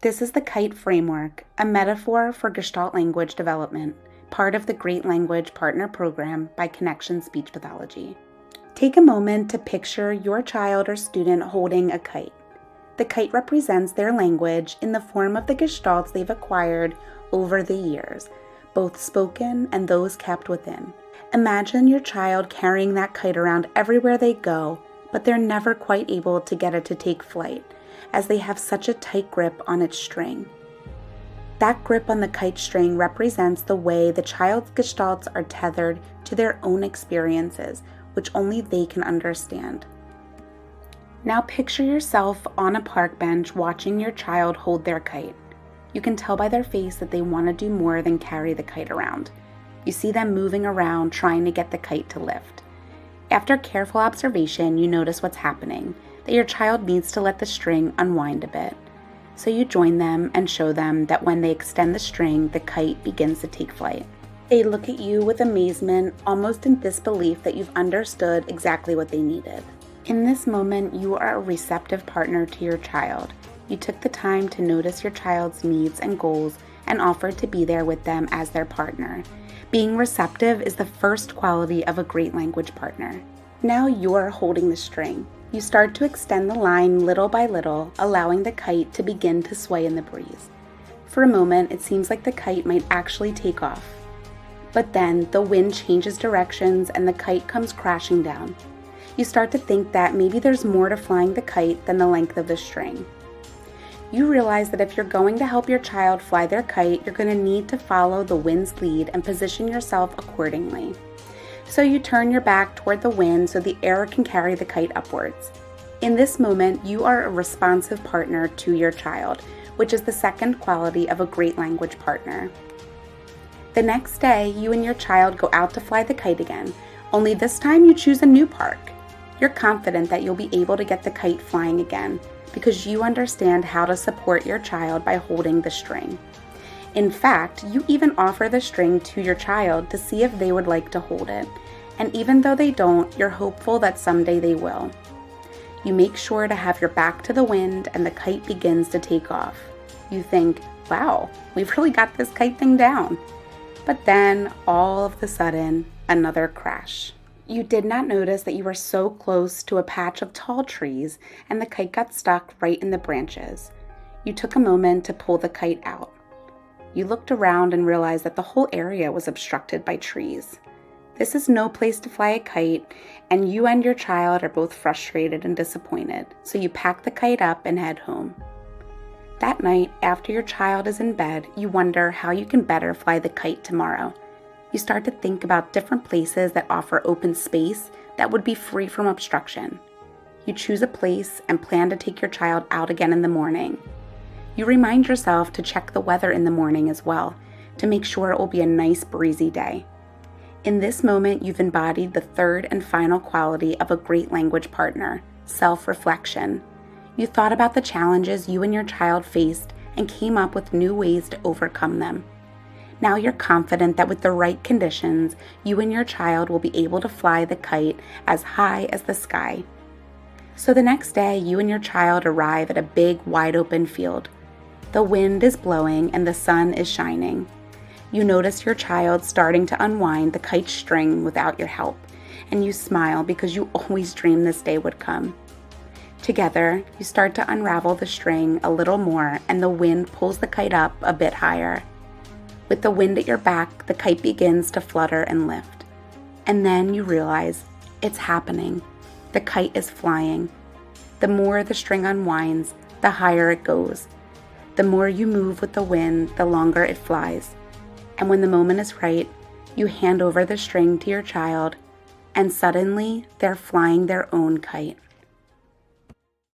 This is the Kite Framework, a metaphor for gestalt language development, part of the Great Language Partner Program by Connection Speech Pathology. Take a moment to picture your child or student holding a kite. The kite represents their language in the form of the gestalts they've acquired over the years, both spoken and those kept within. Imagine your child carrying that kite around everywhere they go, but they're never quite able to get it to take flight, as they have such a tight grip on its string. That grip on the kite string represents the way the child's gestalts are tethered to their own experiences, which only they can understand. Now picture yourself on a park bench watching your child hold their kite. You can tell by their face that they want to do more than carry the kite around. You see them moving around trying to get the kite to lift. After careful observation, you notice what's happening, that your child needs to let the string unwind a bit. So you join them and show them that when they extend the string, the kite begins to take flight. They look at you with amazement, almost in disbelief that you've understood exactly what they needed. In this moment, you are a receptive partner to your child. You took the time to notice your child's needs and goals and offered to be there with them as their partner. Being receptive is the first quality of a great language partner. Now you're holding the string. You start to extend the line little by little, allowing the kite to begin to sway in the breeze. For a moment, it seems like the kite might actually take off. But then the wind changes directions and the kite comes crashing down. You start to think that maybe there's more to flying the kite than the length of the string. You realize that if you're going to help your child fly their kite, you're going to need to follow the wind's lead and position yourself accordingly. So you turn your back toward the wind so the air can carry the kite upwards. In this moment, you are a responsive partner to your child, which is the second quality of a great language partner. The next day, you and your child go out to fly the kite again, only this time you choose a new park. You're confident that you'll be able to get the kite flying again, because you understand how to support your child by holding the string. In fact, you even offer the string to your child to see if they would like to hold it. And even though they don't, you're hopeful that someday they will. You make sure to have your back to the wind and the kite begins to take off. You think, wow, we've really got this kite thing down. But then, all of a sudden, another crash. You did not notice that you were so close to a patch of tall trees and the kite got stuck right in the branches. You took a moment to pull the kite out. You looked around and realized that the whole area was obstructed by trees. This is no place to fly a kite, and you and your child are both frustrated and disappointed, so you pack the kite up and head home. That night, after your child is in bed, you wonder how you can better fly the kite tomorrow. You start to think about different places that offer open space that would be free from obstruction. You choose a place and plan to take your child out again in the morning. You remind yourself to check the weather in the morning as well, to make sure it will be a nice breezy day. In this moment, you've embodied the third and final quality of a great language partner, self-reflection. You thought about the challenges you and your child faced and came up with new ways to overcome them. Now you're confident that with the right conditions, you and your child will be able to fly the kite as high as the sky. So the next day, you and your child arrive at a big, wide-open field. The wind is blowing and the sun is shining. You notice your child starting to unwind the kite string without your help, and you smile because you always dreamed this day would come. Together, you start to unravel the string a little more and the wind pulls the kite up a bit higher. With the wind at your back, the kite begins to flutter and lift. And then you realize it's happening. The kite is flying. The more the string unwinds, the higher it goes. The more you move with the wind, the longer it flies. And when the moment is right, you hand over the string to your child, and suddenly they're flying their own kite.